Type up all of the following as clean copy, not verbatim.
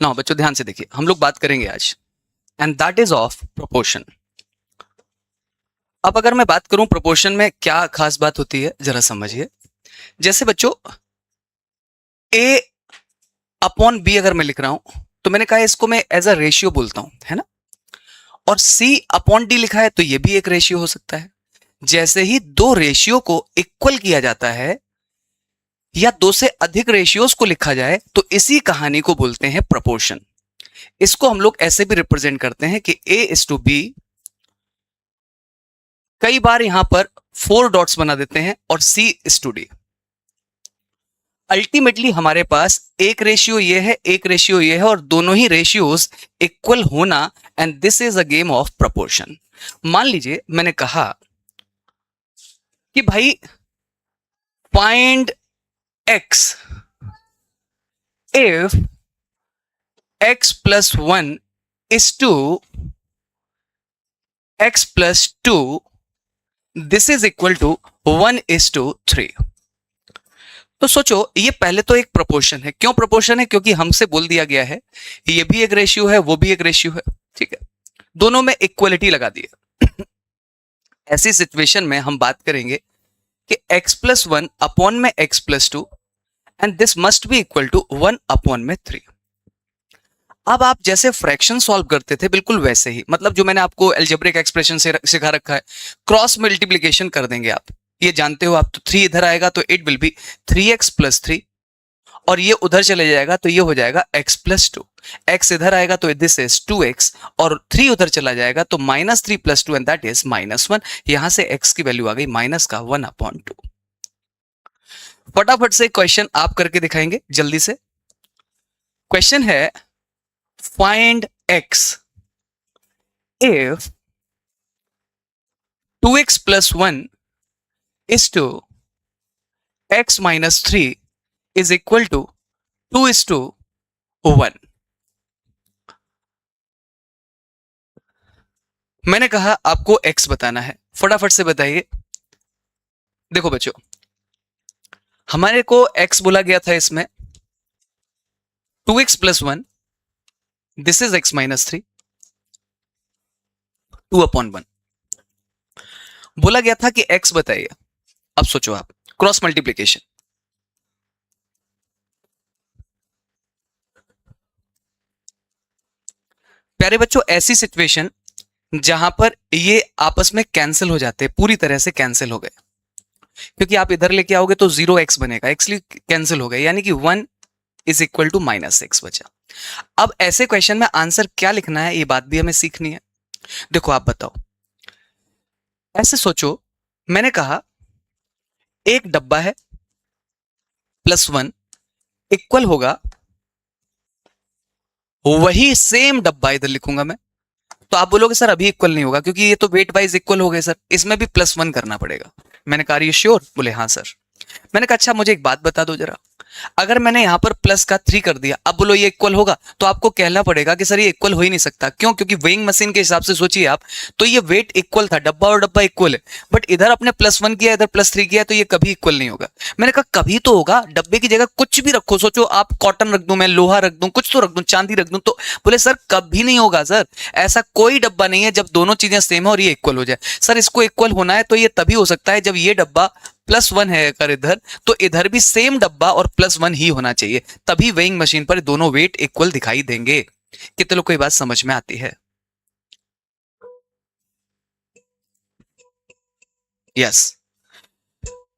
ना बच्चों ध्यान से देखिए, हम लोग बात करेंगे आज, and that is of proportion. अब अगर मैं बात करूं प्रोपोर्शन में क्या खास बात होती है, जरा समझिए। जैसे बच्चों ए अपॉन बी अगर मैं लिख रहा हूं तो मैंने कहा इसको मैं एज अ रेशियो बोलता हूं, है ना। और सी अपॉन डी लिखा है तो ये भी एक रेशियो हो सकता है। जैसे ही दो रेशियो को इक्वल किया जाता है या दो से अधिक रेशियोज को लिखा जाए तो इसी कहानी को बोलते हैं प्रोपोर्शन। इसको हम लोग ऐसे भी रिप्रेजेंट करते हैं कि ए इज टू बी, कई बार यहां पर 4 डॉट्स बना देते हैं, और सी इज टू डी। अल्टीमेटली हमारे पास एक रेशियो ये है, एक रेशियो ये है, और दोनों ही रेशियोज इक्वल होना, and this is a game of proportion. मान लीजिए मैंने कहा कि भाई find x if x plus 1 is to x plus 2, this is equal to 1 is to 3। तो सोचो, ये पहले तो एक प्रोपोर्शन है। क्यों प्रोपोर्शन है? क्योंकि हमसे बोल दिया गया है ये भी एक रेशियो है, वो भी एक रेशियो है, ठीक है। दोनों में इक्वलिटी लगा दी है। ऐसी सिचुएशन में हम बात करेंगे कि x plus 1 अपॉन में x plus 2, and this must be equal to 1 upon में 3। अब आप जैसे फ्रैक्शन सॉल्व करते थे बिल्कुल वैसे ही, मतलब जो मैंने आपको अलजेब्रिक एक्सप्रेशन से सिखा रखा है, क्रॉस मल्टीप्लिकेशन कर देंगे आप, ये जानते हो आप। तो 3 इधर आएगा तो it will be 3x plus 3, और ये उधर चले जाएगा तो ये हो जाएगा x प्लस 2। x इधर आएगा तो दिस इज 2x, और 3 उधर चला जाएगा तो -3 प्लस 2, एंड दैट इज -1। यहां से x की वैल्यू आ गई माइनस का 1/2। फटाफट से क्वेश्चन आप करके दिखाएंगे जल्दी से। क्वेश्चन है find x if 2x plus 1 is to x minus 3 is equal to 2 is to 1। मैंने कहा आपको x बताना है, फटाफट से बताइए। देखो बच्चों, हमारे को x बोला गया था इसमें 2x plus 1, this is x minus 3, 2/1 बोला गया था कि x बताइए। अब सोचो आप, क्रॉस मल्टीप्लीकेशन। प्यारे बच्चों, ऐसी सिचुएशन जहां पर ये आपस में कैंसिल हो जाते हैं, पूरी तरह से कैंसिल हो गए, क्योंकि आप इधर लेके आओगे तो 0x बनेगा, एक्चुअली कैंसिल हो गए, यानी कि 1 इज इक्वल टू -6 बचा। अब ऐसे क्वेश्चन में आंसर क्या लिखना है, ये बात भी हमें सीखनी है। देखो आप बताओ, ऐसे सोचो, मैंने कहा एक डब्बा है +1 इक्वल होगा, वही सेम डब्बा इधर लिखूंगा मैं। तो आप बोलोगे सर अभी इक्वल नहीं होगा, क्योंकि ये तो वेट वाइज इक्वल हो गए सर, इसमें भी +1 करना पड़ेगा। मैंने कहा ये श्योर? बोले हाँ सर। मैंने कहा अच्छा मुझे एक बात बता दो जरा, अगर मैंने यहां पर प्लस का 3 कर दिया, अब बोलो ये इक्वल होगा? तो आपको कहना पड़ेगा कि सर ये इक्वल हो ही नहीं सकता। क्यों? क्योंकि वेइंग मशीन के हिसाब से सोचिए आप, तो ये वेट इक्वल था, डब्बा और डब्बा इक्वल है, बट इधर आपने +1 किया, इधर +3 किया, तो ये कभी इक्वल नहीं होगा। मैंने कहा कभी तो होगा, डब्बे की जगह कुछ भी रखो, सोचो आप कॉटन रख दूं, मैं लोहा रख दूं, कुछ तो रख दूं, चांदी रख दूं, तो बोले सर कभी नहीं होगा सर, ऐसा कोई डब्बा नहीं है जब दोनों चीजें सेम है और ये इक्वल हो जाए। सर इसको इक्वल होना है तो ये तभी हो सकता है जब ये डब्बा +1 है अगर इधर, तो इधर भी सेम डब्बा और +1 ही होना चाहिए, तभी वेइंग मशीन पर दोनों वेट इक्वल दिखाई देंगे। कितने लोग को ये बात समझ में आती है? यस,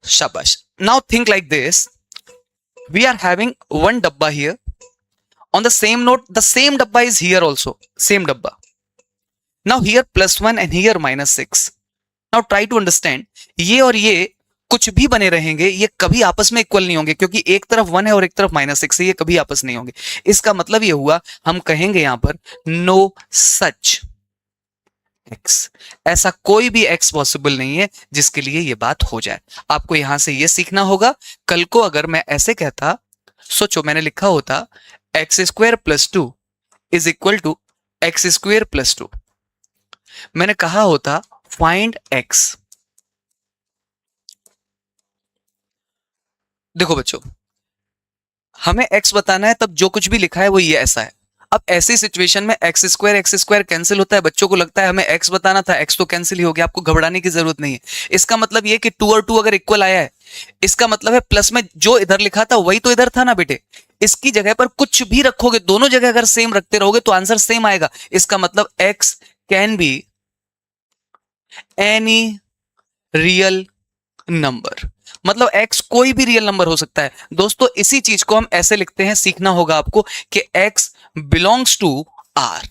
शाबाश। Now think like this, we are having one डब्बा here, on the same note the same dabba is here also, same dabba, now here +1 and here -6। now try to understand, ये और ये कुछ भी बने रहेंगे, ये कभी आपस में इक्वल नहीं होंगे, क्योंकि एक तरफ 1 है और एक तरफ -6 है, ये कभी आपस नहीं होंगे। इसका मतलब ये हुआ, हम कहेंगे यहां पर नो सच x, ऐसा कोई भी x पॉसिबल नहीं है जिसके लिए ये बात हो जाए। आपको यहां से ये सीखना होगा। कल को अगर मैं ऐसे कहता, सोचो मैंने लिखा होता x² + 2 is equal to x² + 2, मैंने कहा होता फाइंड x। देखो बच्चों, हमें x बताना है, तब जो कुछ भी लिखा है वो ये ऐसा है। अब ऐसी सिचुएशन में एक्स स्क्वायर कैंसिल होता है, बच्चों को लगता है हमें एक्स बताना था, एक्स तो कैंसिल ही हो गया, आपको घबराने की जरूरत नहीं है। इसका मतलब ये कि 2 और 2 अगर इक्वल आया है, इसका मतलब है प्लस में जो इधर लिखा था वही तो इधर था ना बेटे। इसकी जगह पर कुछ भी रखोगे, दोनों जगह अगर सेम रखते रहोगे तो आंसर सेम आएगा। इसका मतलब x can be any real number, मतलब x कोई भी रियल नंबर हो सकता है। दोस्तों इसी चीज को हम ऐसे लिखते हैं, सीखना होगा आपको कि x बिलोंग्स टू r।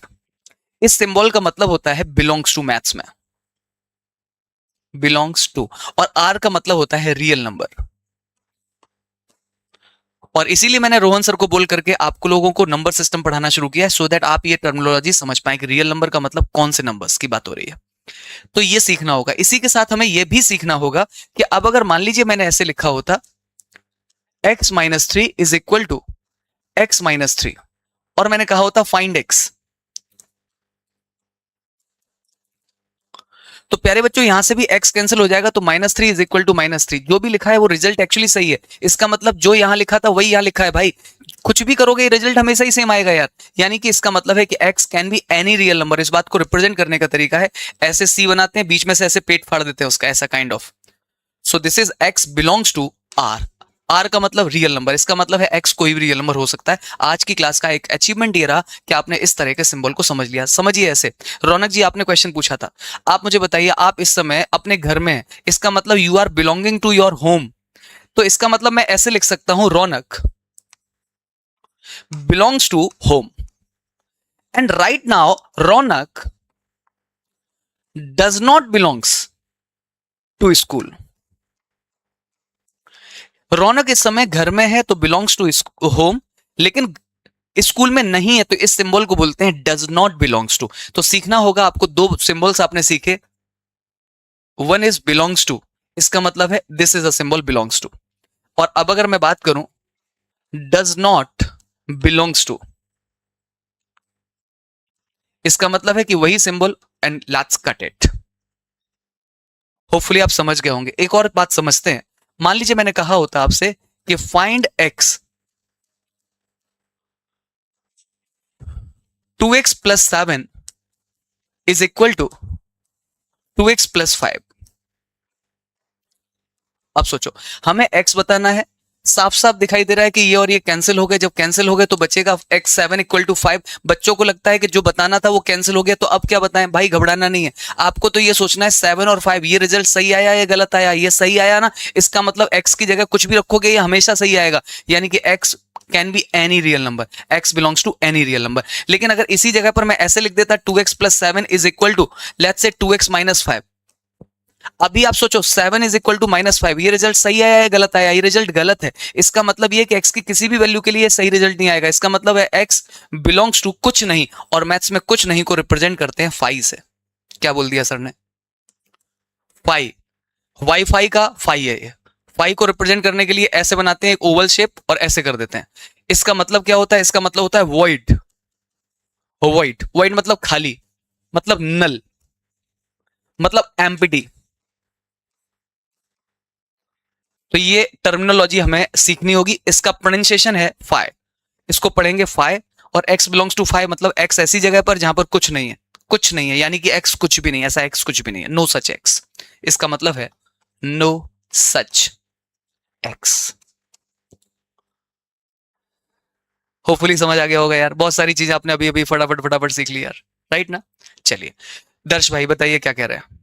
इस सिंबल का मतलब होता है बिलोंग्स टू, मैथ्स में बिलोंग्स टू, और r का मतलब होता है रियल नंबर। और इसीलिए मैंने रोहन सर को बोल करके आपको लोगों को नंबर सिस्टम पढ़ाना शुरू किया है, सो दैट आप ये टर्मिनोलॉजी समझ पाए कि रियल नंबर का मतलब कौन से नंबर्स की बात हो रही है। तो ये सीखना होगा। इसी के साथ हमें यह भी सीखना होगा कि अब अगर मान लीजिए मैंने ऐसे लिखा होता x minus 3 is equal to x minus 3, और मैंने कहा होता फाइंड x, तो प्यारे बच्चों यहां से भी x कैंसिल हो जाएगा, तो -3 इज इक्वल टू -3। जो भी लिखा है वो रिजल्ट एक्चुअली सही है। इसका मतलब जो यहां लिखा था वही यहां लिखा है भाई, कुछ भी करोगे रिजल्ट हमेशा ही सेम आएगा यार। यानी कि इसका मतलब है कि x can be any real number. इस बात को रिप्रेजेंट करने का तरीका है ऐसे c बनाते हैं, बीच में से ऐसे पेट फाड़ देते हैं उसका, ऐसा kind of. So this is x belongs to r। r का मतलब रियल नंबर, इसका मतलब है x कोई भी रियल नंबर हो सकता है। आज की क्लास का एक अचीवमेंट ये रहा कि आपने इस तरह के सिंबल को समझ लिया। समझिए ऐसे। रौनक जी आपने क्वेश्चन पूछा था, आप मुझे बताइए आप इस समय अपने घर में हैं, इसका मतलब you are belonging to your home. तो इसका मतलब मैं ऐसे लिख सकता हूं, Raunak belongs to home, and right now Raunak does not belongs to school. Raunak इस समय घर में है तो बिलोंग्स टू होम, लेकिन स्कूल में नहीं है तो इस सिंबल को बोलते हैं डज नॉट बिलोंग्स टू। तो सीखना होगा आपको, दो सिंबल्स आपने सीखे, वन इज बिलोंग्स टू, इसका मतलब है this is a symbol belongs to. और अब अगर मैं बात करूं डज नॉट बिलोंग्स टू, इसका मतलब है कि वही symbol, and let's cut it. Hopefully आप समझ गए होंगे। एक और बात समझते हैं। मान लीजिए मैंने कहा होता आपसे कि find x 2x plus 7 is equal to 2x plus 5। अब सोचो, हमें x बताना है, साफ साफ दिखाई दे रहा है कि ये और ये कैंसिल हो गए। जब कैंसिल हो गए तो बचेगा x 7 इक्वल टू 5। बच्चों को लगता है कि जो बताना था वो कैंसिल हो गया, तो अब क्या बताएं भाई, घबराना नहीं है आपको। तो ये सोचना है 7 और 5 ये रिजल्ट सही आया या गलत आया। ये सही आया ना, इसका मतलब x की जगह कुछ भी रखोगे ये हमेशा सही आएगा, यानी कि x can be any real number, x belongs to any real number. लेकिन अगर इसी जगह पर मैं ऐसे लिख देता 2x plus 7 is equal to let's say 2x minus 5, अभी आप सोचो 7 इज इक्वल टू -5, ये रिजल्ट सही आया या गलत आया। ये रिजल्ट गलत है। इसका मतलब ये कि x की किसी भी वैल्यू के लिए सही रिजल्ट नहीं आएगा। इसका मतलब है x बिलोंग्स टू कुछ नहीं, और मैथ्स में कुछ नहीं को रिप्रेजेंट करते हैं फाई से। क्या बोल दिया सर ने, फाई, वाईफाई का फाई है ये। फाई को रिप्रेजेंट करने के लिए ऐसे बनाते हैं एक ओवल शेप और ऐसे कर देते हैं। इसका मतलब क्या होता है, इसका मतलब होता है वॉइड। वॉइड, वॉइड मतलब खाली, मतलब नल, मतलब एम्प्टी। तो ये टर्मिनोलॉजी हमें सीखनी होगी। इसका प्रोनाउंसिएशन है फाई, इसको पढ़ेंगे फाई। और x बिलोंग्स टू फाई मतलब x ऐसी जगह पर जहां पर कुछ नहीं है, कुछ नहीं है, यानी कि x कुछ भी नहीं, ऐसा x कुछ भी नहीं है, नो सच x। इसका मतलब है नो सच x। होपफुली समझ आ गया होगा यार, बहुत सारी चीजें आपने अभी अभी फटाफट फटाफट सीख ली यार, राइट ना। चलिए दर्श भाई बताइए क्या कह रहे हैं।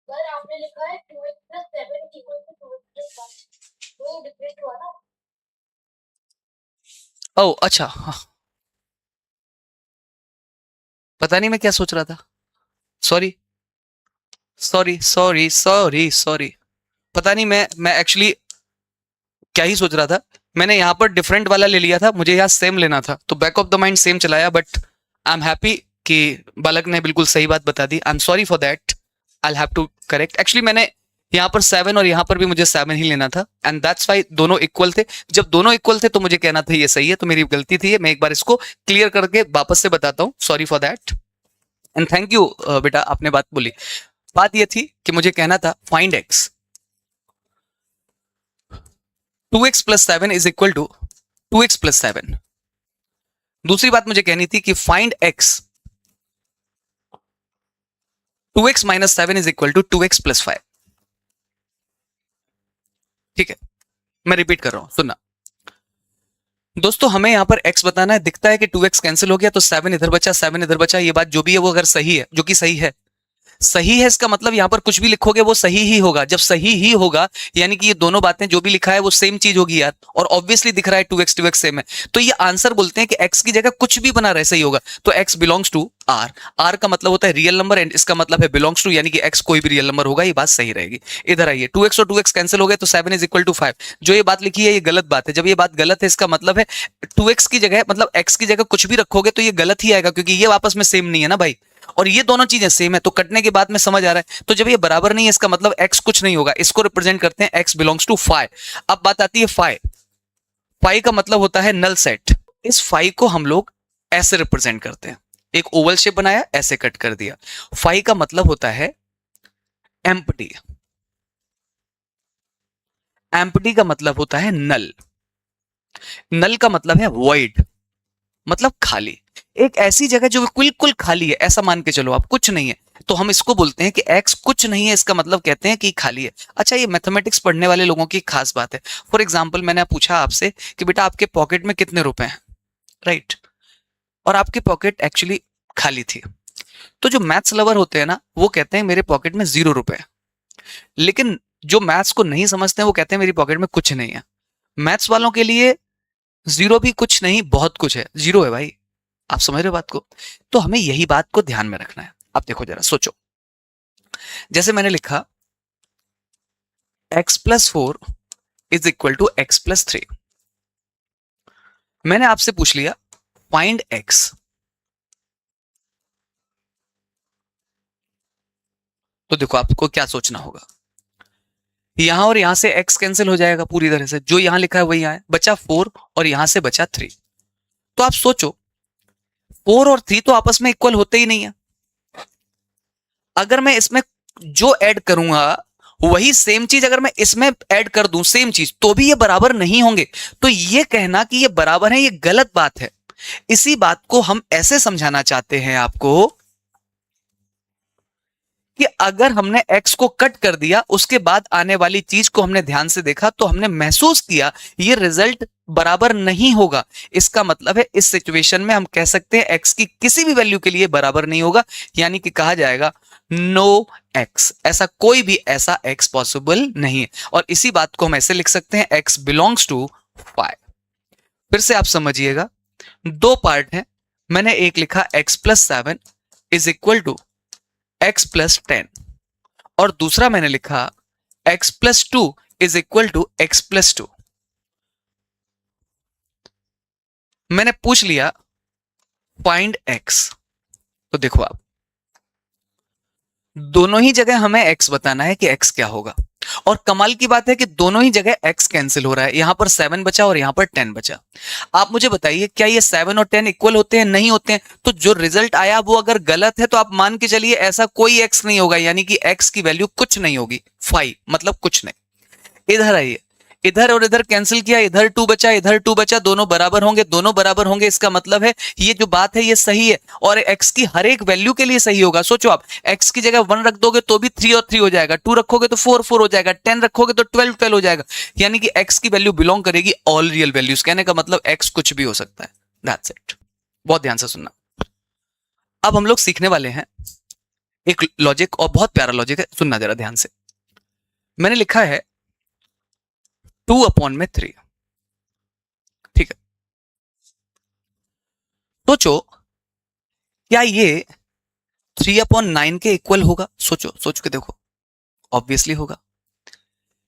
सर आपने लिखा है 2x plus 7 equal to 2x plus 5, तो डिफरेंट हुआ ना। ओह अच्छा, हाँ, पता नहीं मैं क्या सोच रहा था, sorry sorry sorry sorry sorry. पता नहीं मैं एक्चुअली क्या ही सोच रहा था। मैंने यहाँ पर डिफरेंट वाला ले लिया था, मुझे यहाँ सेम लेना था, तो back of the mind same चलाया। बट आई एम हैप्पी कि बालक ने बिल्कुल सही बात बता दी। I am sorry for that, I have to correct. Actually मैंने यहाँ पर 7 और यहाँ पर भी मुझे 7 ही लेना था, एंड दैट्स वाई दोनों इक्वल थे। जब दोनों इक्वल थे तो मुझे कहना था ये सही है, तो मेरी गलती थी। मैं एक बार इसको क्लियर करके वापस से बताता हूँ, sorry for that and thank you. बेटा आपने बात बोली, बात ये थी कि मुझे कहना था find x 2x plus 7 is equal to 2x plus 7। दूसरी बात मुझे कहनी थी कि find x, 2x minus 7 is equal to 2x plus 5। ठीक है, मैं रिपीट कर रहा हूं, सुनना दोस्तों। हमें यहां पर x बताना है, दिखता है कि 2x कैंसिल हो गया तो 7 इधर बचा, 7 इधर बचा। ये बात जो भी है वो अगर सही है, जो कि सही है, सही है, इसका मतलब यहां पर कुछ भी लिखोगे वो सही ही होगा। जब सही ही होगा यानी कि ये दोनों बातें जो भी लिखा है वो सेम चीज होगी यार, और ऑब्वियसली दिख रहा है 2x सेम है, तो ये आंसर बोलते हैं कि x की जगह कुछ भी बना रहे सही होगा। तो x belongs to r, r का मतलब होता है रियल नंबर एंड इसका मतलब है बिलोंग्स टू, यानी कि x कोई भी रियल नंबर होगा, ये बात सही रहेगी। इधर आइए, 2x और 2x कैंसिल हो गए तो 7 इज इक्वल टू 5। जो ये बात लिखी है ये गलत बात है। जब ये बात गलत है इसका मतलब है 2x की जगह, मतलब x की जगह कुछ भी रखोगे तो ये गलत ही आएगा, क्योंकि ये आपस में सेम नहीं है ना भाई, और ये दोनों चीजें सेम है। तो कटने के बाद में समझ आ रहा है। तो जब ये बराबर नहीं है इसका मतलब x कुछ नहीं होगा, इसको रिप्रेजेंट करते हैं x बिलोंग्स टू 5। अब बात आती है 5, 5 का मतलब होता है नल सेट। इस 5 को हम लोग ऐसे रिप्रेजेंट करते हैं, एक ओवल शेप बनाया, ऐसे कट कर दिया। 5 का मतलब होता है एम्प्टी, एम्प्टी का मतलब होता है नल, नल का मतलब है वॉइड, मतलब खाली। एक ऐसी जगह जो बिल्कुल खाली है, ऐसा मान के चलो आप, कुछ नहीं है, तो हम इसको बोलते हैं कि x कुछ नहीं है, इसका मतलब कहते हैं कि खाली है। अच्छा, ये मैथमेटिक्स पढ़ने वाले लोगों की खास बात है। फॉर एग्जाम्पल, मैंने पूछा आपसे कि बेटा आपके पॉकेट में कितने रुपए हैं, राइट, और आपकी पॉकेट एक्चुअली खाली थी। तो जो मैथ्स लवर होते हैं ना, वो कहते हैं मेरे पॉकेट में 0 रुपए। लेकिन जो मैथ्स को नहीं समझते हैं वो कहते हैं मेरी पॉकेट में कुछ नहीं है। मैथ्स वालों के लिए 0 भी कुछ नहीं, बहुत कुछ है, 0 है भाई। आप समझ रहे हो बात को? तो हमें यही बात को ध्यान में रखना है। आप देखो जरा, सोचो, जैसे मैंने लिखा x plus 4 is equal to x plus 3। मैंने आपसे पूछ लिया फाइंड x, तो देखो आपको क्या सोचना होगा। यहां और यहां से x कैंसिल हो जाएगा पूरी तरह से, जो यहां लिखा है वही यहां है, बचा 4 और यहां से बचा 3। तो आप सोचो 4 और 3 तो आपस में इक्वल होते ही नहीं है। अगर मैं इसमें जो ऐड करूंगा वही सेम चीज अगर मैं इसमें ऐड कर दूं, सेम चीज, तो भी ये बराबर नहीं होंगे। तो ये कहना कि ये बराबर है, ये गलत बात है। इसी बात को हम ऐसे समझाना चाहते हैं आपको कि अगर हमने x को कट कर दिया, उसके बाद आने वाली चीज को हमने ध्यान से देखा तो हमने महसूस किया ये रिजल्ट बराबर नहीं होगा। इसका मतलब है इस सिचुएशन में हम कह सकते हैं x की किसी भी वैल्यू के लिए बराबर नहीं होगा, यानी कि कहा जाएगा नो x, ऐसा कोई भी ऐसा x पॉसिबल नहीं है। और इसी बात को हम ऐसे लिख सकते हैं x बिलोंग्स टू 5। फिर से आप समझिएगा, दो पार्ट है। मैंने एक लिखा x plus 7 is equal to x plus 10, और दूसरा मैंने लिखा x plus 2 is equal to x plus 2। मैंने पूछ लिया फाइंड x, तो देखो आप, दोनों ही जगह हमें x बताना है कि x क्या होगा। और कमाल की बात है कि दोनों ही जगह x कैंसिल हो रहा है, यहां पर 7 बचा और यहां पर 10 बचा। आप मुझे बताइए क्या ये 7 और 10 इक्वल होते हैं? नहीं होते हैं। तो जो रिजल्ट आया वो अगर गलत है तो आप मान के चलिए ऐसा कोई x नहीं होगा, यानी कि x की वैल्यू कुछ नहीं होगी, 5 मतलब कुछ नहीं। इधर आइए, इधर और इधर कैंसिल किया, इधर 2 बचा, इधर 2 बचा, दोनों बराबर होंगे, दोनों बराबर होंगे, इसका मतलब है ये जो बात है ये सही है, और x की हर एक वैल्यू के लिए सही होगा। सोचो आप, x की जगह 1 रख दोगे तो भी 3 और 3 हो जाएगा, 2 रखोगे तो 4 4 हो जाएगा, 10 रखोगे तो 12 12 हो जाएगा, यानी कि x की वैल्यू बिलोंग करेगी ऑल रियल वैल्यूज। कहने का मतलब x कुछ भी हो सकता है, दैट्स इट। बहुत ध्यान से सुनना। अब हम लोग सीखने वाले हैं एक लॉजिक, और बहुत प्यारा लॉजिक है, सुनना जरा ध्यान से। मैंने लिखा है 2/3, ठीक है। सोचो क्या ये 3/9 के इक्वल होगा? सोचो, सोच के देखो, ऑब्वियसली होगा।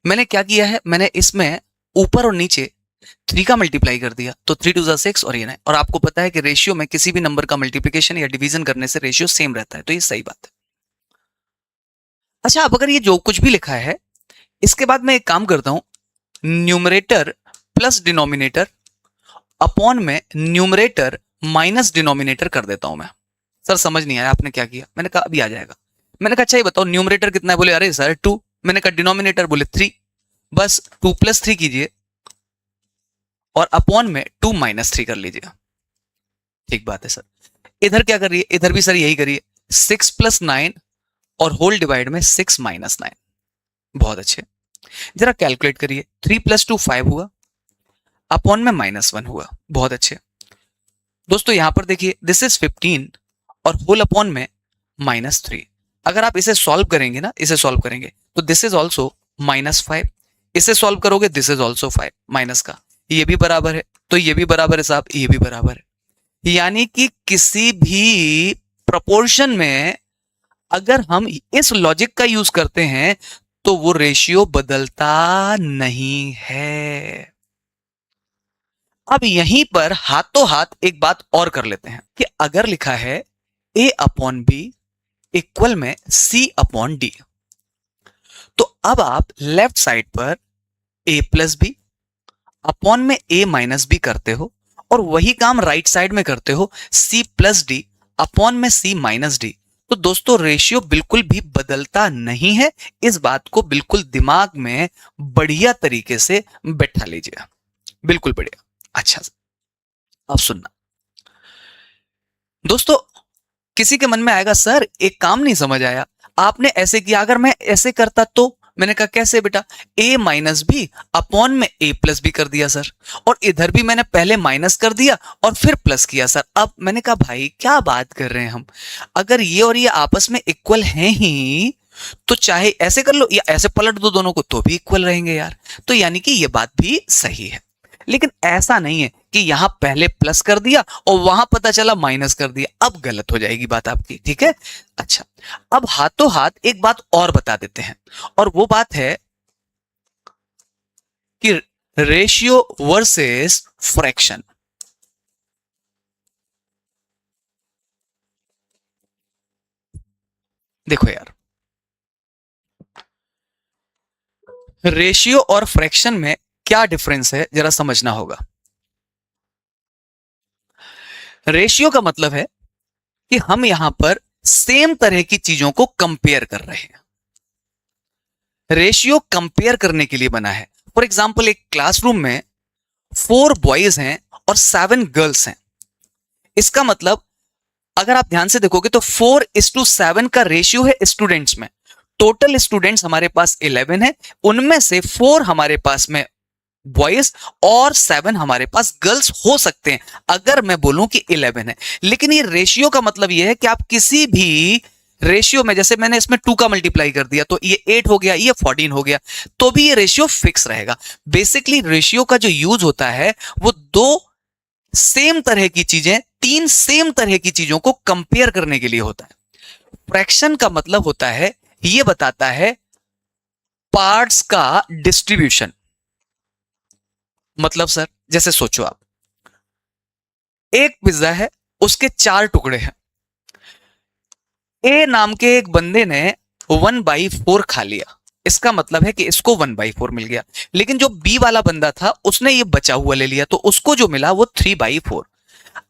मैंने क्या किया है, मैंने इसमें ऊपर और नीचे 3 का मल्टीप्लाई कर दिया, तो 3 2 6 और ये 9। और आपको पता है कि रेशियो में किसी भी नंबर का मल्टीप्लिकेशन या डिवीजन करने से रेशियो सेम रहता है, तो ये सही बात है। अच्छा, अब अगर ये जो कुछ भी लिखा है, इसके बाद मैं एक काम करता हूं, न्यूमरेटर प्लस डिनोमिनेटर अपॉन में न्यूमरेटर माइनस डिनोमिनेटर कर देता हूं मैं। सर समझ नहीं आया आपने क्या किया? मैंने कहा अभी आ जाएगा। मैंने कहा अच्छा ये बताओ न्यूमरेटर कितना है? बोले अरे सर 2। मैंने कहा डिनोमिनेटर, बोले 3। बस 2 + 3 कीजिए, और अपॉन में 2 - 3 कर लीजिएगा। ठीक बात है सर। इधर क्या करिए, इधर भी सर यही करिए, 6 + 9 और होल डिवाइड में 6 - 9। बहुत अच्छे। जरा कैलकुलेट करिए, 3 + 2 5 हुआ, अपॉन में -1 हुआ। बहुत अच्छे दोस्तों, यहां पर देखिए दिस इज 15 और होल अपॉन में -3। अगर आप इसे सॉल्व करेंगे ना, इसे सॉल्व करेंगे तो दिस इज ऑल्सो -5। इसे सॉल्व करोगे दिस इज ऑल्सो 5 माइनस का, ये भी बराबर है, तो ये भी बराबर है साहब, ये भी बराबर है। यानी कि किसी भी प्रोपोर्शन में अगर हम इस लॉजिक का यूज करते हैं तो वो रेशियो बदलता नहीं है। अब यहीं पर हाथों हाथ एक बात और कर लेते हैं कि अगर लिखा है A/B इक्वल में C/D, तो अब आप लेफ्ट साइड पर A+B अपॉन में A- B करते हो और वही काम राइट साइड में करते हो C+D अपॉन में C-D। तो दोस्तों रेशियो बिल्कुल भी बदलता नहीं है। इस बात को बिल्कुल दिमाग में बढ़िया तरीके से बैठा लीजिए, बिल्कुल बढ़िया। अच्छा, अब सुनना दोस्तों, किसी के मन में आएगा सर एक काम नहीं समझ आया, आपने ऐसे किया, अगर मैं ऐसे करता तो। मैंने कहा कैसे बेटा, A-B अपॉन में A+B कर दिया सर, और इधर भी मैंने पहले माइनस कर दिया और फिर प्लस किया सर। अब मैंने कहा भाई क्या बात कर रहे हैं हम, अगर ये और ये आपस में इक्वल हैं ही तो चाहे ऐसे कर लो या ऐसे पलट दो दोनों को तो भी इक्वल रहेंगे यार। तो यानी कि ये बात भी सही है, लेकिन ऐसा नहीं है कि यहां पहले प्लस कर दिया और वहां पता चला माइनस कर दिया, अब गलत हो जाएगी बात आपकी, ठीक है। अच्छा, अब हाथों हाथ एक बात और बता देते हैं, और वो बात है कि रेशियो वर्सेस फ्रैक्शन। देखो यार, रेशियो और फ्रैक्शन में क्या डिफरेंस है जरा समझना होगा। रेशियो का मतलब है कि हम यहां पर सेम तरह की चीजों को कंपेयर कर रहे हैं। रेशियो कंपेयर करने के लिए बना है। फॉर एग्जाम्पल, एक क्लासरूम में 4 बॉयज हैं और 7 गर्ल्स हैं। इसका मतलब अगर आप ध्यान से देखोगे तो 4:7 का रेशियो है स्टूडेंट्स में। टोटल स्टूडेंट्स हमारे पास 11 है, उनमें से 4 हमारे पास में बॉयज और 7 हमारे पास गर्ल्स हो सकते हैं, अगर मैं बोलूं कि 11 है। लेकिन ये रेशियो का मतलब ये है कि आप किसी भी रेशियो में, जैसे मैंने इसमें 2 का मल्टीप्लाई कर दिया तो ये 8 हो गया, ये 14 हो गया, तो भी ये रेशियो फिक्स रहेगा। बेसिकली रेशियो का जो यूज होता है वो 2 सेम तरह की चीजें, 3 सेम तरह की चीजों को कंपेयर करने के लिए होता है। फ्रैक्शन का मतलब होता है, ये बताता है पार्ट्स का डिस्ट्रीब्यूशन। मतलब सर जैसे सोचो आप, एक पिज्जा है, उसके 4 टुकड़े हैं। ए नाम के एक बंदे ने 1/4 खा लिया, इसका मतलब है कि इसको 1/4 मिल गया। लेकिन जो बी वाला बंदा था उसने ये बचा हुआ ले लिया, तो उसको जो मिला वो 3/4।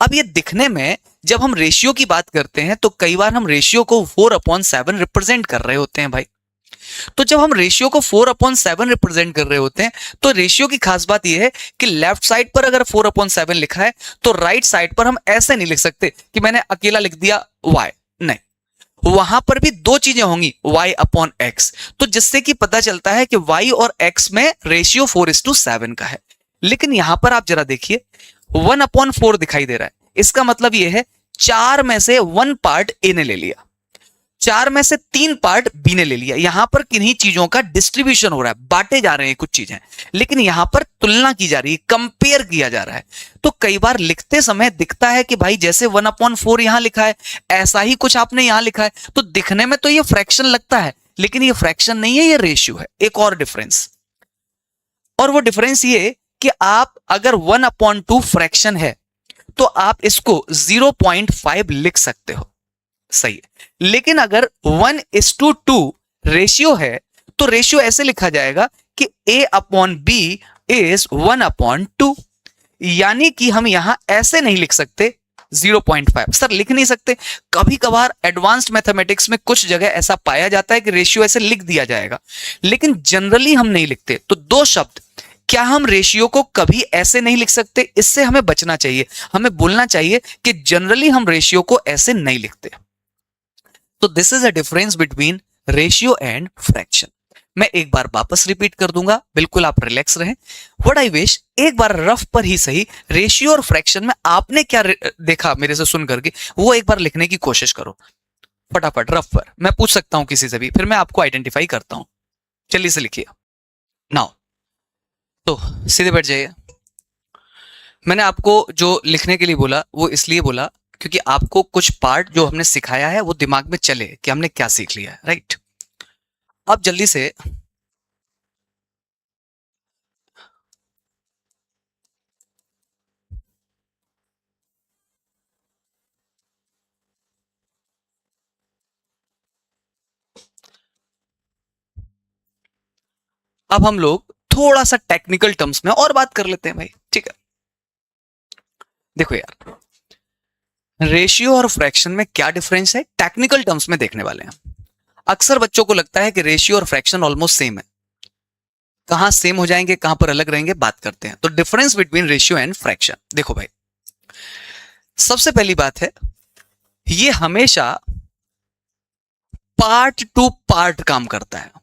अब ये दिखने में, जब हम रेशियो की बात करते हैं तो कई बार हम रेशियो को 4/7 रिप्रेजेंट कर रहे होते हैं भाई। तो जब हम रेशियो को 4/7 रिप्रेजेंट कर रहे होते हैं तो रेशियो की खास बात यह है कि लेफ्ट साइड पर अगर 4/7 लिखा है तो राइट साइड पर हम ऐसे नहीं लिख सकते कि मैंने अकेला लिख दिया y, नहीं, वहां पर भी 2 चीजें होंगी, y/x, तो जिससे कि पता चलता है कि y और x में रेशियो 4:7 का है। लेकिन यहां पर आप जरा देखिए 1/4 दिखाई दे रहा है, इसका मतलब यह है 4 में से 1 पार्ट ए ने ले लिया, 4 में से 3 पार्ट बी ने ले लिया। यहां पर किन्हीं चीजों का डिस्ट्रीब्यूशन हो रहा है, बांटे जा रहे हैं कुछ चीजें, लेकिन यहां पर तुलना की जा रही है, कंपेयर किया जा रहा है। तो कई बार लिखते समय दिखता है कि भाई जैसे 1/4 यहां लिखा है ऐसा ही कुछ आपने यहां लिखा है, तो दिखने में तो ये फ्रैक्शन लगता है, लेकिन ये फ्रैक्शन नहीं है, ये रेशियो है। एक और डिफरेंस, और वो डिफरेंस ये कि आप अगर 1/2 फ्रैक्शन है तो आप इसको 0.5 लिख सकते हो, सही है। लेकिन अगर 1:2 रेशियो है तो रेशियो ऐसे लिखा जाएगा कि A/B इज 1/2, यानी कि हम यहां ऐसे नहीं लिख सकते 0.5, सर लिख नहीं सकते। कभी कभार एडवांस्ड मैथमेटिक्स में कुछ जगह ऐसा पाया जाता है कि रेशियो ऐसे लिख दिया जाएगा, लेकिन जनरली हम नहीं लिखते। तो 2 शब्द क्या हम रेशियो को कभी ऐसे नहीं लिख सकते? इससे हमें बचना चाहिए, हमें बोलना चाहिए कि जनरली हम रेशियो को ऐसे नहीं लिखते। तो this is a difference between ratio and fraction. मैं एक बार वापस रिपीट कर दूंगा, बिल्कुल आप रिलैक्स रहें। व्हाट आई विश, एक बार रफ पर ही सही, रेशियो और फ्रैक्शन में आपने क्या देखा मेरे से सुन करके, वो एक बार लिखने की कोशिश करो फटाफट रफ पर। मैं पूछ सकता हूं किसी से भी, फिर मैं आपको आइडेंटिफाई करता हूं। जल्दी से लिखिए नाउ। तो सीधे बैठ जाइए। मैंने आपको जो लिखने के लिए बोला वो इसलिए बोला क्योंकि आपको कुछ पार्ट जो हमने सिखाया है वो दिमाग में चले कि हमने क्या सीख लिया है, राइट? अब जल्दी से अब हम लोग थोड़ा सा टेक्निकल टर्म्स में और बात कर लेते हैं भाई, ठीक है? देखो यार, रेशियो और फ्रैक्शन में क्या डिफरेंस है टेक्निकल टर्म्स में देखने वाले हैं। अक्सर बच्चों को लगता है कि रेशियो और फ्रैक्शन ऑलमोस्ट सेम है। कहां सेम हो जाएंगे, कहां पर अलग रहेंगे, बात करते हैं। तो difference between ratio and fraction, देखो भाई, सबसे पहली बात है, ये हमेशा पार्ट टू पार्ट काम करता है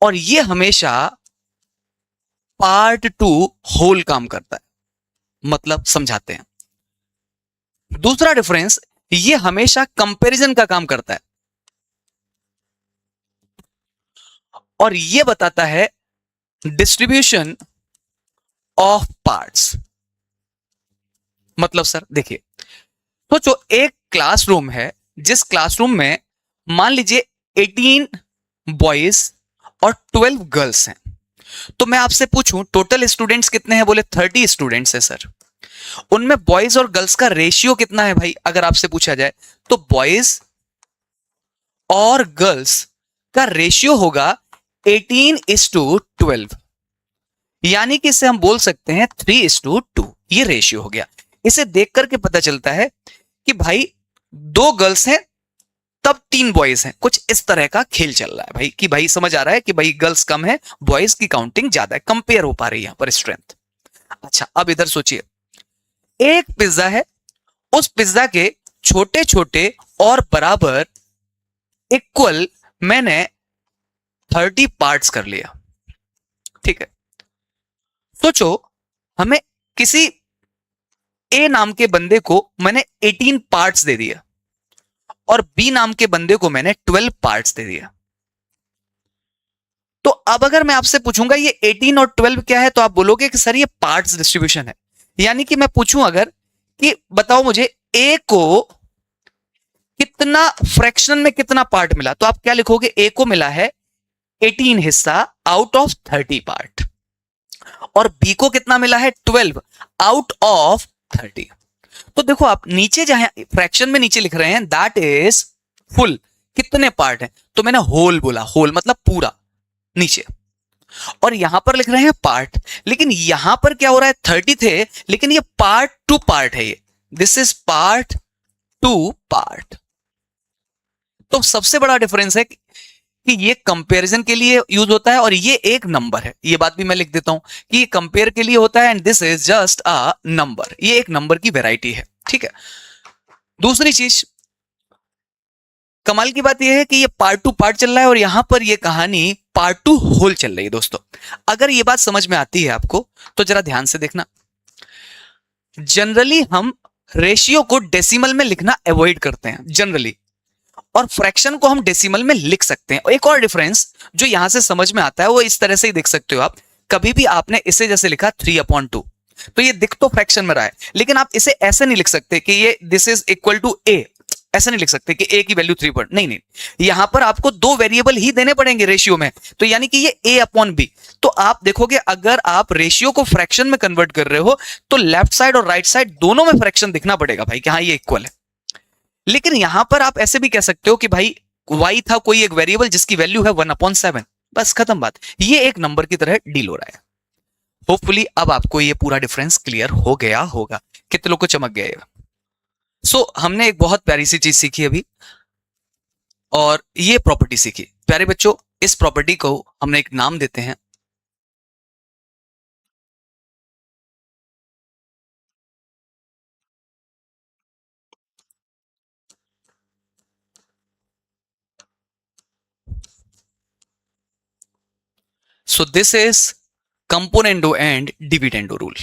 और ये हमेशा पार्ट टू होल काम करता है। मतलब समझाते हैं। दूसरा डिफरेंस, ये हमेशा कंपैरिजन का काम करता है और ये बताता है डिस्ट्रीब्यूशन ऑफ पार्ट्स। मतलब सर देखिए, तो जो एक क्लासरूम है, जिस क्लासरूम में मान लीजिए 18 बॉयज और 12 गर्ल्स हैं, तो मैं आपसे पूछूं टोटल स्टूडेंट्स कितने हैं? बोले 30 स्टूडेंट्स हैं सर। उनमें बॉयज और गर्ल्स का रेशियो कितना है भाई? अगर आपसे पूछा जाए तो बॉयज और गर्ल्स का रेशियो होगा 18:12, यानी कि इसे हम बोल सकते हैं 3:2। ये रेशियो हो गया। इसे देख करके पता चलता है कि भाई 2 गर्ल्स हैं तब 3 बॉयज हैं। कुछ इस तरह का खेल चल रहा है भाई, कि भाई समझ आ रहा है कि भाई गर्ल्स कम है, बॉयज की काउंटिंग ज्यादा है, कंपेयर हो पा रही है यहां पर स्ट्रेंथ। अच्छा, अब इधर सोचिए, एक पिज्जा है, उस पिज्जा के छोटे छोटे और बराबर इक्वल मैंने 30 पार्ट्स कर लिया, ठीक है? सोचो, हमें किसी ए नाम के बंदे को मैंने 18 पार्ट्स दे दिया और बी नाम के बंदे को मैंने 12 पार्ट्स दे दिया। तो अब अगर मैं आपसे पूछूंगा ये 18 और 12 क्या है, तो आप बोलोगे कि सर ये पार्ट्स डिस्ट्रीब्यूशन है। यानी कि मैं पूछूं अगर कि बताओ मुझे ए को कितना फ्रैक्शन में कितना पार्ट मिला, तो आप क्या लिखोगे? ए को मिला है 18 हिस्सा आउट ऑफ 30 पार्ट और बी को कितना मिला है? 12 आउट ऑफ 30। तो देखो आप नीचे जहां फ्रैक्शन में नीचे लिख रहे हैं दैट इज फुल, कितने पार्ट हैं, तो मैंने होल बोला, होल मतलब पूरा नीचे, और यहां पर लिख रहे हैं पार्ट। लेकिन यहां पर क्या हो रहा है? 30 थे, लेकिन ये पार्ट टू पार्ट है, ये this is part two part. तो सबसे बड़ा डिफरेंस है कि ये कंपैरिजन के लिए यूज होता है और ये एक नंबर है। ये बात भी मैं लिख देता हूं कि ये कंपेयर के लिए होता है and this is just a number. ये एक नंबर की वैरायटी है, ठीक है? दूसरी चीज, कमाल की बात यह है कि ये पार्ट टू पार्ट चल रहा है और यहां पर ये कहानी पार्ट टू होल चल रही है। दोस्तों, अगर ये बात समझ में आती है आपको तो जरा ध्यान से देखना। जनरली हम रेशियो को डेसिमल में लिखना अवॉइड करते हैं जनरली, और फ्रैक्शन को हम डेसिमल में लिख सकते हैं। और एक और डिफरेंस जो यहां से समझ में आता है वो इस तरह से ही देख सकते हो आप। कभी भी आपने इसे जैसे लिखा 3/2, तो ये दिख तो फ्रैक्शन में रहा है, लेकिन आप इसे ऐसे नहीं लिख सकते कि ये दिस इज इक्वल टू ए। ऐसे नहीं लिख सकते कि ए की वैल्यू 3 नहीं नहीं, यहां पर आपको 2 वेरिएबल ही देने पड़ेंगे रेशियो में, तो यानी कि ये a/b। तो आप देखोगे अगर आप रेशियो को फ्रैक्शन में कन्वर्ट कर रहे हो तो लेफ्ट साइड और राइट साइड दोनों में फ्रैक्शन दिखना पड़ेगा भाई कि हाँ ये इक्वल है। लेकिन यहां पर आप ऐसे भी कह सकते हो कि भाई y था कोई एक वेरिएबल जिसकी वैल्यू है 1/7, बस खत्म बात। ये एक नंबर की तरह डील हो रहा है। होपफुली अब आपको ये पूरा डिफरेंस क्लियर हो गया होगा। कितने लोग को चमक गया ये? हमने एक बहुत प्यारी सी चीज सीखी अभी, और ये प्रॉपर्टी सीखी। प्यारे बच्चों, इस प्रॉपर्टी को हमने एक नाम देते हैं सो this is componendo and dividendo rule.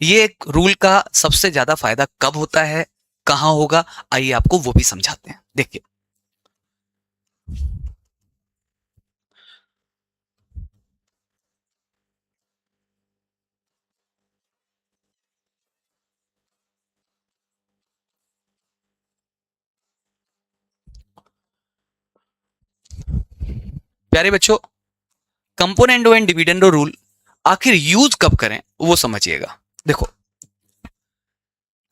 ये एक रूल का सबसे ज्यादा फायदा कब होता है, कहां होगा, आइए आपको वो भी समझाते हैं। देखिए, प्यारे बच्चों, कंपोनेंडो एंड डिविडेंडो रूल आखिर यूज कब करें वो समझिएगा। देखो,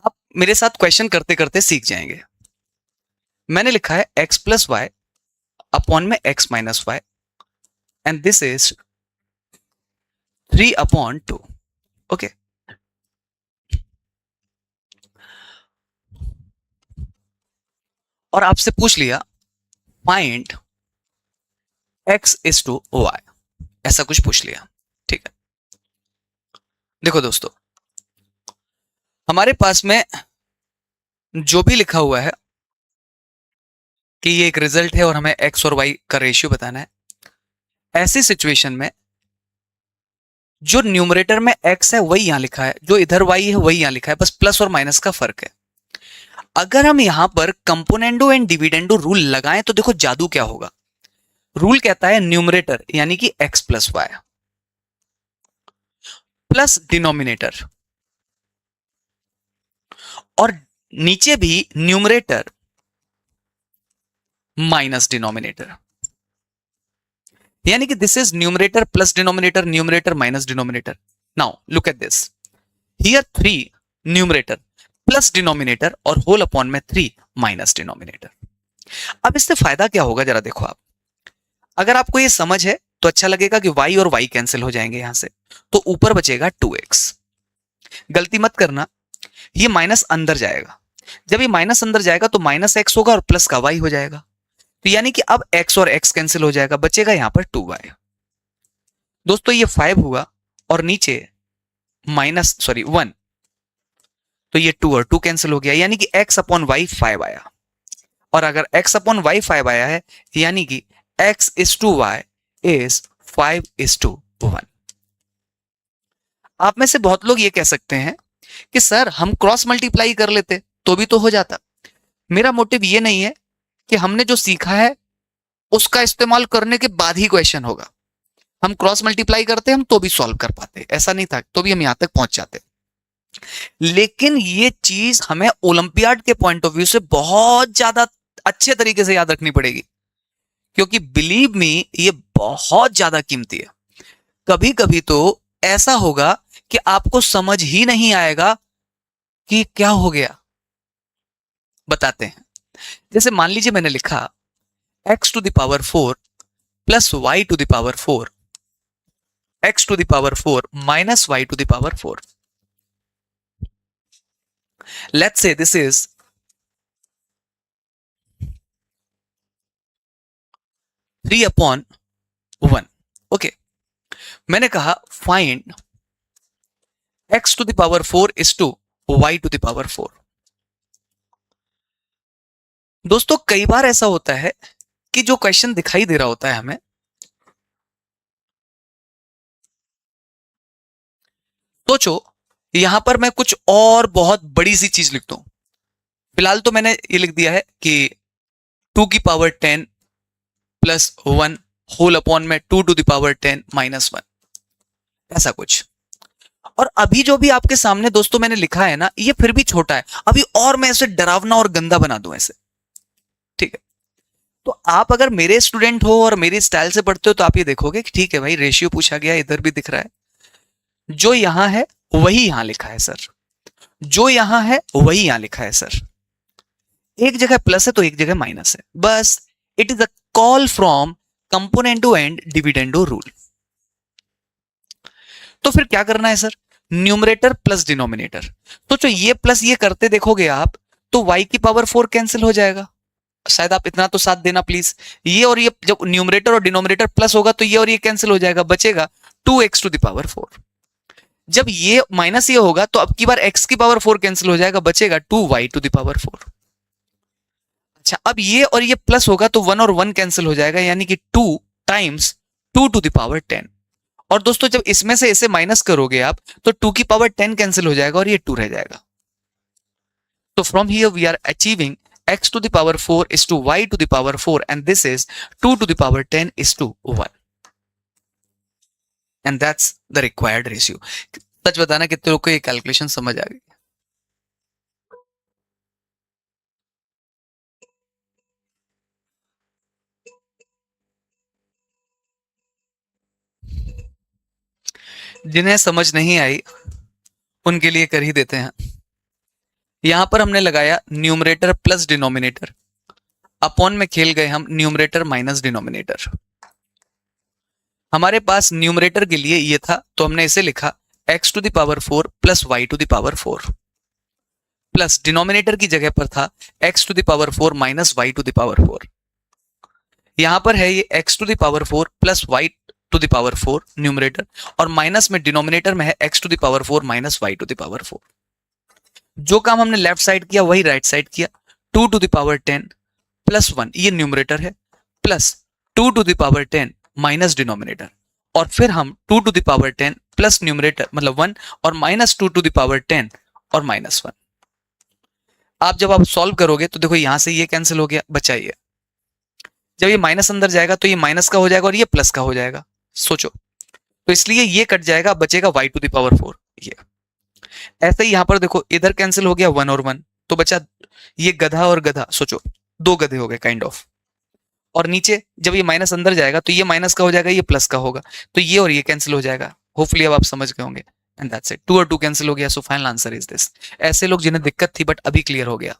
आप मेरे साथ क्वेश्चन करते करते सीख जाएंगे। मैंने लिखा है x प्लस वाई अपॉन में x minus y and this is 3/2। Okay, और आपसे पूछ लिया find x is to y, ऐसा कुछ पूछ लिया। ठीक है, देखो दोस्तों, हमारे पास में जो भी लिखा हुआ है कि ये एक रिजल्ट है और हमें x और y का रेशियो बताना है, ऐसी सिचुएशन में जो न्यूमरेटर में x है वही यहां लिखा है, जो इधर y है वही यहां लिखा है, बस प्लस और माइनस का फर्क है। अगर हम यहां पर कंपोनेंडो एंड डिविडेंडो रूल लगाएं तो देखो जादू क्या होगा। रूल कहता है न्यूमरेटर यानी कि x प्लस वाई प्लस डिनोमिनेटर, और नीचे भी न्यूमरेटर माइनस डिनोमिनेटर, यानी कि this is numerator plus denominator, numerator minus denominator. Now look at this, here 3 numerator plus denominator और होल अपॉन में 3 माइनस डिनोमिनेटर। अब इससे फायदा क्या होगा जरा देखो आप, अगर आपको ये समझ है तो अच्छा लगेगा कि y और y कैंसिल हो जाएंगे यहां से, तो ऊपर बचेगा 2x। गलती मत करना, ये माइनस अंदर जाएगा, जब ये माइनस अंदर जाएगा तो माइनस x होगा और प्लस का y हो जाएगा, तो यानी कि अब x और x कैंसिल हो जाएगा, बचेगा यहां पर 2y। दोस्तों ये 5 हुआ और नीचे माइनस 1, तो ये 2 और 2 कैंसिल हो गया, यानी कि x अपॉन वाई 5 आया। और अगर x अपॉन वाई 5 आया है यानी कि x is to y is 5:1। आप में से बहुत लोग ये कह सकते हैं कि सर हम क्रॉस मल्टीप्लाई कर लेते तो भी तो हो जाता। मेरा मोटिव ये नहीं है कि हमने जो सीखा है उसका इस्तेमाल करने के बाद ही क्वेश्चन होगा। हम क्रॉस मल्टीप्लाई करते हम तो भी सॉल्व कर पाते, ऐसा नहीं था, तो भी हम यहां तक पहुंच जाते। लेकिन ये चीज हमें ओलंपियाड के पॉइंट ऑफ व्यू से बहुत ज्यादा अच्छे तरीके से याद रखनी पड़ेगी, क्योंकि बिलीव मी ये बहुत ज्यादा कीमती है। कभी कभी तो ऐसा होगा कि आपको समझ ही नहीं आएगा कि क्या हो गया। बताते हैं, जैसे मान लीजिए मैंने लिखा x to the power 4 plus y to the power 4, x to the power 4 minus y to the power 4। Let's say this is 3/1। Okay, मैंने कहा find x to the power 4 is to y to the power 4। दोस्तों कई बार ऐसा होता है कि जो question दिखाई दे रहा होता है हमें, सोचो यहां पर मैं कुछ और बहुत बड़ी सी चीज लिखता हूं। फिलहाल तो मैंने ये लिख दिया है कि 2 की पावर 10 प्लस 1 होल अपॉन में 2 टू द पावर 10 माइनस 1, ऐसा कुछ। और अभी जो भी आपके सामने दोस्तों मैंने लिखा है ना, ये फिर भी छोटा है, अभी और मैं इसे डरावना और गंदा बना दूं ऐसे। ठीक है, तो आप अगर मेरे स्टूडेंट हो और मेरी स्टाइल से पढ़ते हो तो आप ये देखोगे कि ठीक है भाई, रेशियो पूछा गया, इधर भी दिख रहा है, जो यहां है वही यहां लिखा है सर, जो यहां है वही यहां लिखा है सर। एक जगह प्लस है तो एक जगह माइनस है, बस it is a call from componendo and dividendo rule. तो फिर क्या करना है सर, न्यूमरेटर प्लस डिनोमिनेटर। तो जो ये प्लस ये करते देखोगे आप तो y की पावर 4 कैंसिल हो जाएगा। शायद आप इतना तो साथ देना प्लीज, ये और ये जब न्यूमरेटर और डिनोमिनेटर प्लस होगा तो ये और ये कैंसिल हो जाएगा, बचेगा 2x टू द पावर 4। जब ये माइनस ये होगा तो अब की बार x की पावर 4 कैंसिल हो जाएगा, बचेगा 2y टू द पावर 4। अच्छा, अब ये और ये प्लस होगा तो 1 और 1 कैंसिल हो जाएगा, यानी कि 2 टाइम्स 2 टू द पावर 10, और दोस्तों जब इसमें से इसे माइनस करोगे आप तो 2 की पावर 10 कैंसिल हो जाएगा और ये 2 रह जाएगा. तो from here we are achieving x to the power 4 is to y to the power 4 and this is 2 to the power 10 is to 1. And that's the required ratio. सच बताना कितने लोग को ये कैलकुलेशन समझ आ गई? जिन्हें समझ नहीं आई उनके लिए कर ही देते हैं. यहां पर हमने लगाया न्यूमरेटर प्लस डिनोमिनेटर, अपॉन में खेल गए हम न्यूमरेटर माइनस डिनोमिनेटर. हमारे पास न्यूमरेटर के लिए ये था तो हमने इसे लिखा x to the power 4 plus y to the power 4 plus denominator की जगह पर था x to the power 4 minus y to the power 4. यहां पर है ये x to the power 4 plus y to the power 4 numerator और माइनस में डिनोमिनेटर में है x to the power 4 minus y to the power 4. जो काम हमने लेफ्ट साइड किया वही राइट साइड किया. 2 to the power 10 प्लस 1 ये न्यूमरेटर है plus 2 to the power 10 minus denominator और फिर हम 2 to the power 10 plus numerator मतलब 1 और माइनस 2 to the power 10 और माइनस 1. आप जब आप सॉल्व करोगे तो देखो यहां से ये कैंसिल हो गया, बचा ये. जब ये माइनस अंदर जाएगा तो ये माइनस का हो जाएगा और ये प्लस का हो जाएगा. सोचो, तो इसलिए ये कट जाएगा, बचेगा y to the power 4. ये ऐसे ही यहां पर देखो इधर कैंसिल हो गया 1 और 1 तो बचा ये गधा और गधा. सोचो 2 गधे हो गए काइंड ऑफ. और नीचे जब ये माइनस अंदर जाएगा तो ये माइनस का हो जाएगा, ये प्लस का होगा तो ये और ये कैंसिल हो जाएगा. होपफुली अब आप समझ गए होंगे. And that's it. 2 और 2 कैंसिल हो गया. So final answer is this. ऐसे लोग जिन्हें दिक्कत थी बट अभी क्लियर हो गया.